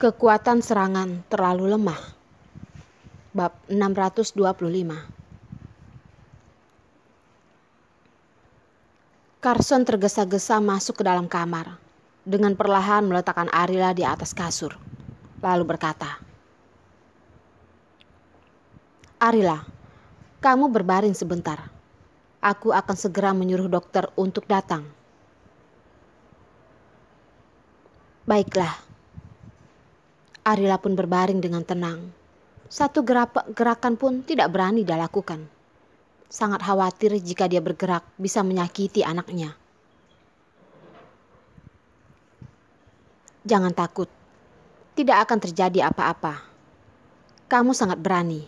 Kekuatan serangan terlalu lemah. Bab 625. Carson tergesa-gesa masuk ke dalam kamar, dengan perlahan meletakkan Arila di atas kasur, lalu berkata, "Arila, kamu berbaring sebentar. Aku akan segera menyuruh dokter untuk datang." "Baiklah." Arila pun berbaring dengan tenang. Satu gerakan pun tidak berani dia lakukan. Sangat khawatir jika dia bergerak bisa menyakiti anaknya. "Jangan takut. Tidak akan terjadi apa-apa. Kamu sangat berani.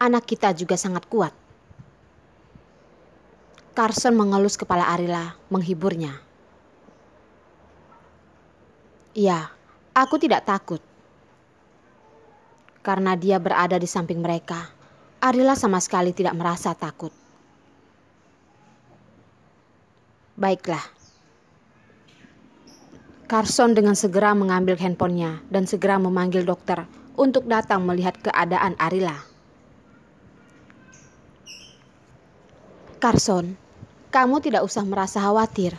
Anak kita juga sangat kuat." Carson mengelus kepala Arila, menghiburnya. "Ya, aku tidak takut." Karena dia berada di samping mereka, Arila sama sekali tidak merasa takut. "Baiklah." Carson dengan segera mengambil handphonenya dan segera memanggil dokter untuk datang melihat keadaan Arila. "Carson, kamu tidak usah merasa khawatir."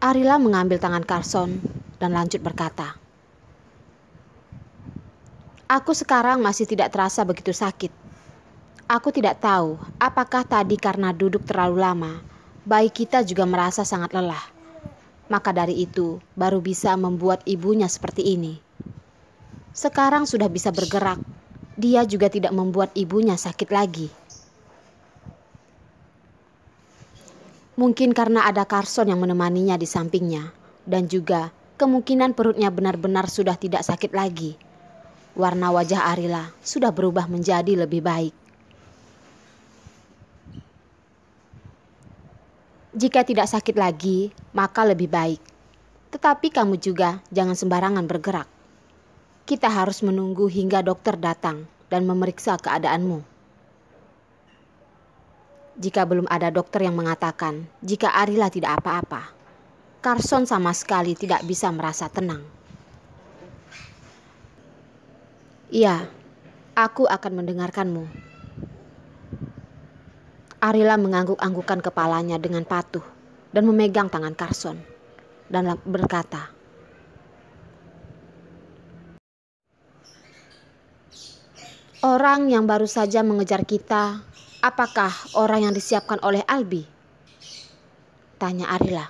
Arila mengambil tangan Carson dan lanjut berkata, "Aku sekarang masih tidak terasa begitu sakit. Aku tidak tahu apakah tadi karena duduk terlalu lama, bayi kita juga merasa sangat lelah. Maka dari itu baru bisa membuat ibunya seperti ini. Sekarang sudah bisa bergerak, dia juga tidak membuat ibunya sakit lagi. Mungkin karena ada Carson yang menemaninya di sampingnya, dan juga kemungkinan perutnya benar-benar sudah tidak sakit lagi. Warna wajah Arila sudah berubah menjadi lebih baik. Jika tidak sakit lagi, maka lebih baik. Tetapi kamu juga jangan sembarangan bergerak. Kita harus menunggu hingga dokter datang dan memeriksa keadaanmu. Jika belum ada dokter yang mengatakan jika Arila tidak apa-apa, Carson sama sekali tidak bisa merasa tenang. "Iya, aku akan mendengarkanmu." Arila mengangguk-anggukkan kepalanya dengan patuh dan memegang tangan Carson dan berkata, "Orang yang baru saja mengejar kita, apakah orang yang disiapkan oleh Albi?" tanya Arila.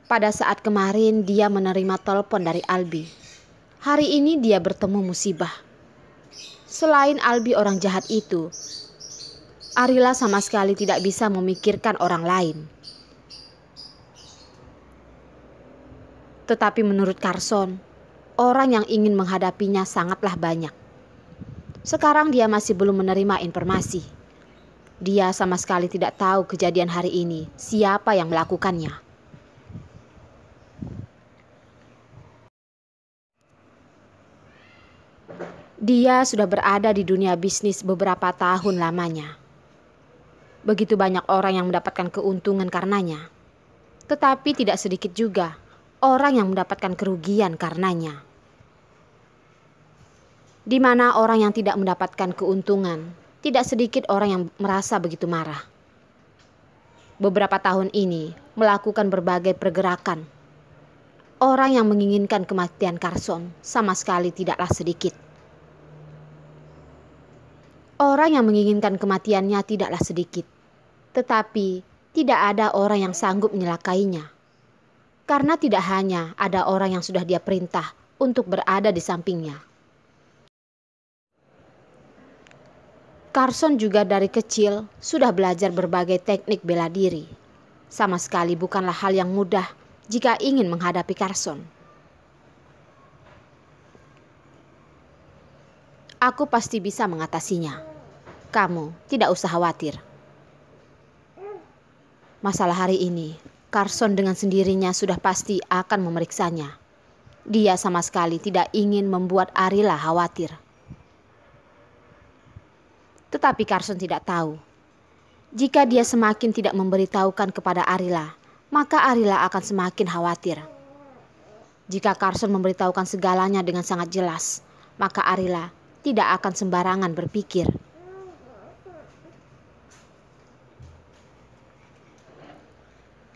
"Pada saat kemarin dia menerima telepon dari Albi. Hari ini dia bertemu musibah. Selain Albi orang jahat itu, Arila sama sekali tidak bisa memikirkan orang lain. Tetapi menurut Carson, orang yang ingin menghadapinya sangatlah banyak. Sekarang dia masih belum menerima informasi. Dia sama sekali tidak tahu kejadian hari ini, siapa yang melakukannya. Dia sudah berada di dunia bisnis beberapa tahun lamanya. Begitu banyak orang yang mendapatkan keuntungan karenanya. Tetapi tidak sedikit juga orang yang mendapatkan kerugian karenanya. Di mana orang yang tidak mendapatkan keuntungan, tidak sedikit orang yang merasa begitu marah. Beberapa tahun ini melakukan berbagai pergerakan. Orang yang menginginkan kematian Carson sama sekali tidaklah sedikit. Orang yang menginginkan kematiannya tidaklah sedikit. Tetapi tidak ada orang yang sanggup menyelakainya. Karena tidak hanya ada orang yang sudah dia perintah untuk berada di sampingnya. Carson juga dari kecil sudah belajar berbagai teknik bela diri. Sama sekali bukanlah hal yang mudah jika ingin menghadapi Carson. "Aku pasti bisa mengatasinya. Kamu tidak usah khawatir." Masalah hari ini, Carson dengan sendirinya sudah pasti akan memeriksanya. Dia sama sekali tidak ingin membuat Arila khawatir. Tetapi Carson tidak tahu. Jika dia semakin tidak memberitahukan kepada Arila, maka Arila akan semakin khawatir. Jika Carson memberitahukan segalanya dengan sangat jelas, maka Arila tidak akan sembarangan berpikir.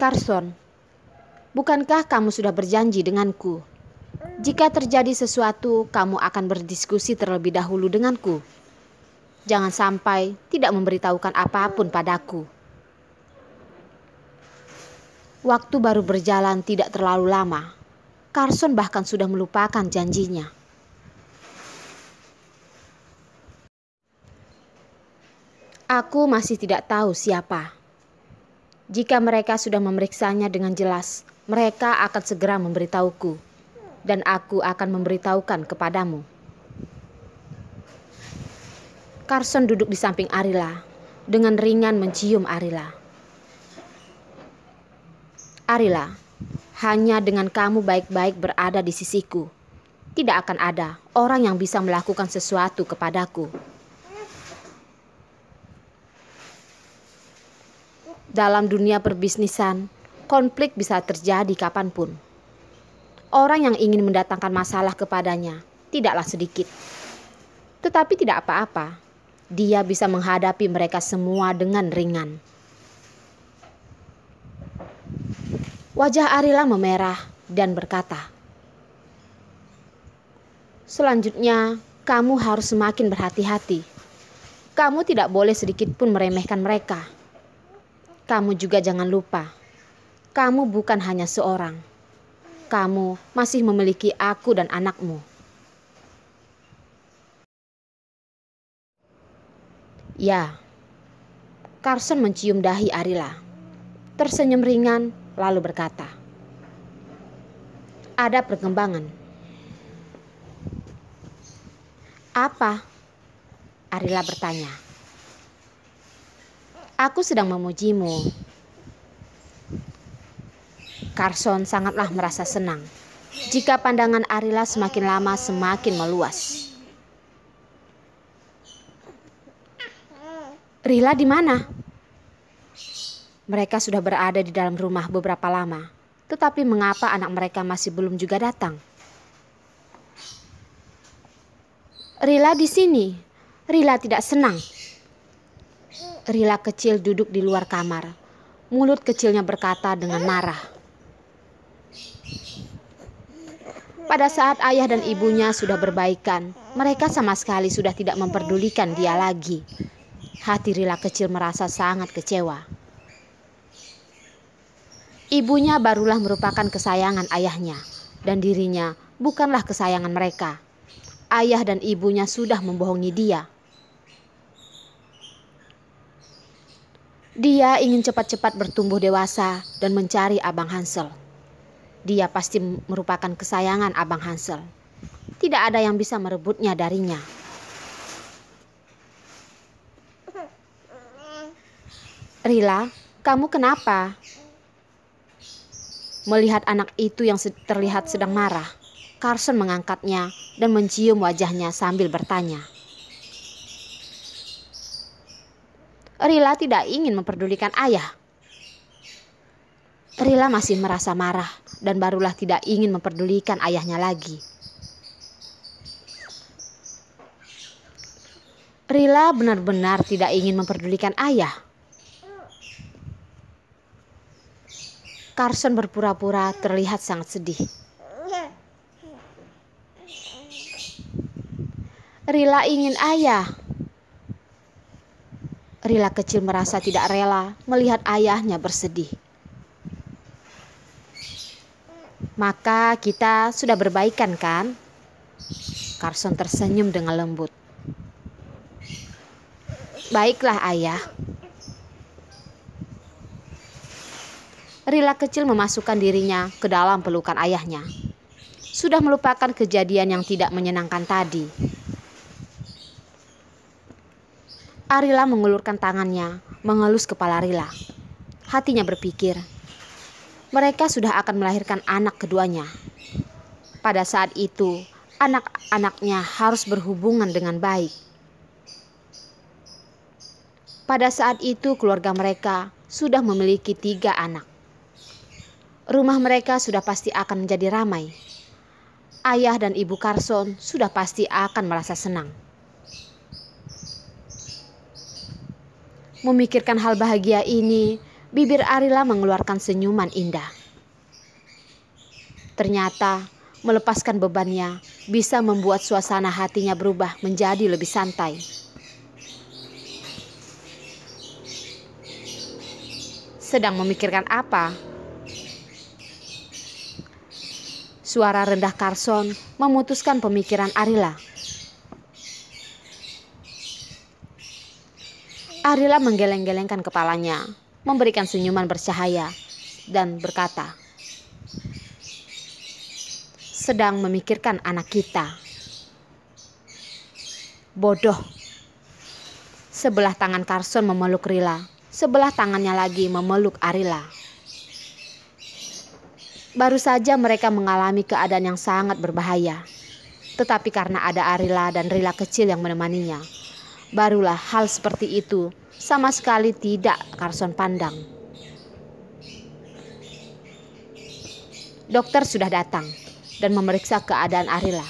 Carson, bukankah kamu sudah berjanji denganku? Jika terjadi sesuatu, kamu akan berdiskusi terlebih dahulu denganku. Jangan sampai tidak memberitahukan apapun padaku. Waktu baru berjalan tidak terlalu lama. Carson bahkan sudah melupakan janjinya. Aku masih tidak tahu siapa. Jika mereka sudah memeriksanya dengan jelas, mereka akan segera memberitahuku, dan aku akan memberitahukan kepadamu. Carson duduk di samping Arila, dengan ringan mencium Arila. Arila, hanya dengan kamu baik-baik berada di sisiku, tidak akan ada orang yang bisa melakukan sesuatu kepadaku. Dalam dunia perbisnisan, konflik bisa terjadi kapanpun. Orang yang ingin mendatangkan masalah kepadanya tidaklah sedikit. Tetapi tidak apa-apa, dia bisa menghadapi mereka semua dengan ringan. Wajah Arila memerah dan berkata, "Selanjutnya, kamu harus semakin berhati-hati. Kamu tidak boleh sedikit pun meremehkan mereka. Kamu juga jangan lupa, kamu bukan hanya seorang. Kamu masih memiliki aku dan anakmu." Ya, Carson mencium dahi Arila, tersenyum ringan lalu berkata, "Ada perkembangan." "Apa?" Arila bertanya. "Aku sedang memujimu." Carson sangatlah merasa senang jika pandangan Arila semakin lama semakin meluas. "Rila di mana?" Mereka sudah berada di dalam rumah beberapa lama, tetapi mengapa anak mereka masih belum juga datang? "Rila di sini." Rila tidak senang. Rila kecil duduk di luar kamar. Mulut kecilnya berkata dengan marah. Pada saat ayah dan ibunya sudah berbaikan, mereka sama sekali sudah tidak memperdulikan dia lagi. Hati Rila kecil merasa sangat kecewa. Ibunya barulah merupakan kesayangan ayahnya, dan dirinya bukanlah kesayangan mereka. Ayah dan ibunya sudah membohongi dia. Dia ingin cepat-cepat bertumbuh dewasa dan mencari Abang Hansel. Dia pasti merupakan kesayangan Abang Hansel. Tidak ada yang bisa merebutnya darinya. "Rila, kamu kenapa?" Melihat anak itu yang terlihat sedang marah, Carson mengangkatnya dan mencium wajahnya sambil bertanya. Rila tidak ingin memperdulikan ayah. Rila masih merasa marah dan barulah tidak ingin memperdulikan ayahnya lagi. Rila benar-benar tidak ingin memperdulikan ayah. Carson berpura-pura terlihat sangat sedih. Rila ingin ayah. Rila kecil merasa tidak rela melihat ayahnya bersedih. "Maka kita sudah berbaikan, kan?" Carson tersenyum dengan lembut. "Baiklah, ayah." Rila kecil memasukkan dirinya ke dalam pelukan ayahnya. Sudah melupakan kejadian yang tidak menyenangkan tadi. Arila mengulurkan tangannya, mengelus kepala Rila. Hatinya berpikir, mereka sudah akan melahirkan anak keduanya. Pada saat itu, anak-anaknya harus berhubungan dengan baik. Pada saat itu, keluarga mereka sudah memiliki 3 anak. Rumah mereka sudah pasti akan menjadi ramai. ayah dan ibu Carson sudah pasti akan merasa senang. Memikirkan hal bahagia ini, bibir Arila mengeluarkan senyuman indah. Ternyata melepaskan bebannya bisa membuat suasana hatinya berubah menjadi lebih santai. Sedang memikirkan apa? Suara rendah Carson memutuskan pemikiran Arila. Arila menggeleng-gelengkan kepalanya, memberikan senyuman bercahaya, dan berkata, "Sedang memikirkan anak kita." Bodoh. Sebelah tangan Carson memeluk Rila, sebelah tangannya lagi memeluk Arila. Baru saja mereka mengalami keadaan yang sangat berbahaya. Tetapi karena ada Arila dan Rila kecil yang menemaninya, barulah hal seperti itu sama sekali tidak Carson pandang. Dokter sudah datang dan memeriksa keadaan Arila,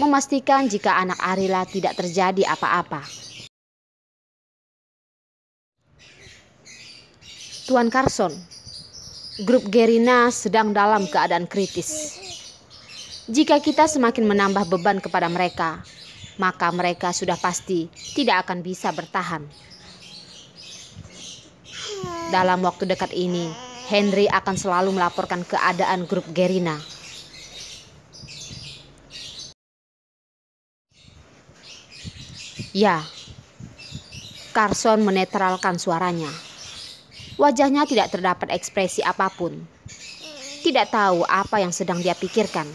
memastikan jika anak Arila tidak terjadi apa-apa. Tuan Carson, grup Gerina sedang dalam keadaan kritis. Jika kita semakin menambah beban kepada mereka, maka mereka sudah pasti tidak akan bisa bertahan. Dalam waktu dekat ini, Henry akan selalu melaporkan keadaan grup Gerina. Ya, Carson menetralkan suaranya. Wajahnya tidak terdapat ekspresi apapun. Tidak tahu apa yang sedang dia pikirkan.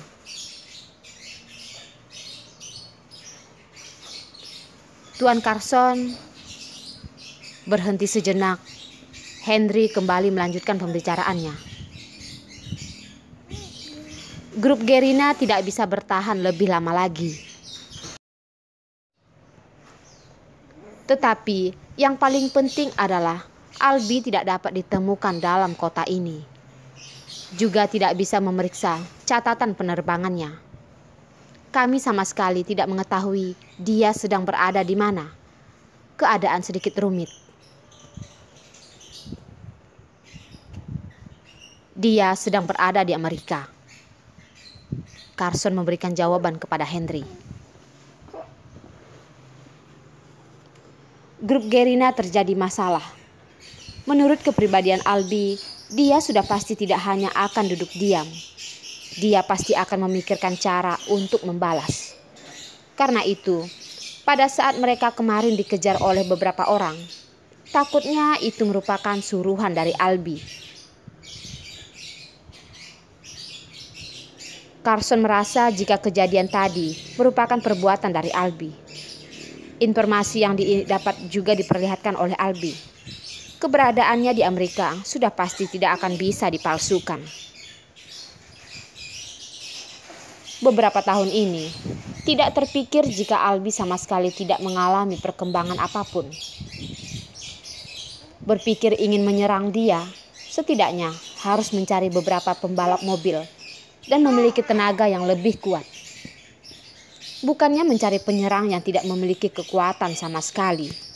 Tuan Carson berhenti sejenak. Henry kembali melanjutkan pembicaraannya. Grup Gerina tidak bisa bertahan lebih lama lagi. Tetapi yang paling penting adalah Albi tidak dapat ditemukan dalam kota ini. Juga tidak bisa memeriksa catatan penerbangannya. Kami sama sekali tidak mengetahui dia sedang berada di mana. Keadaan sedikit rumit. Dia sedang berada di Amerika. Carson memberikan jawaban kepada Henry. Grup Gerina terjadi masalah. Menurut kepribadian Albi, dia sudah pasti tidak hanya akan duduk diam. Dia pasti akan memikirkan cara untuk membalas. Karena itu, pada saat mereka kemarin dikejar oleh beberapa orang, takutnya itu merupakan suruhan dari Albi. Carson merasa jika kejadian tadi merupakan perbuatan dari Albi. Informasi yang didapat juga diperlihatkan oleh Albi. Keberadaannya di Amerika sudah pasti tidak akan bisa dipalsukan. Beberapa tahun ini, tidak terpikir jika Albi sama sekali tidak mengalami perkembangan apapun. Berpikir ingin menyerang dia, setidaknya harus mencari beberapa pembalap mobil dan memiliki tenaga yang lebih kuat. Bukannya mencari penyerang yang tidak memiliki kekuatan sama sekali.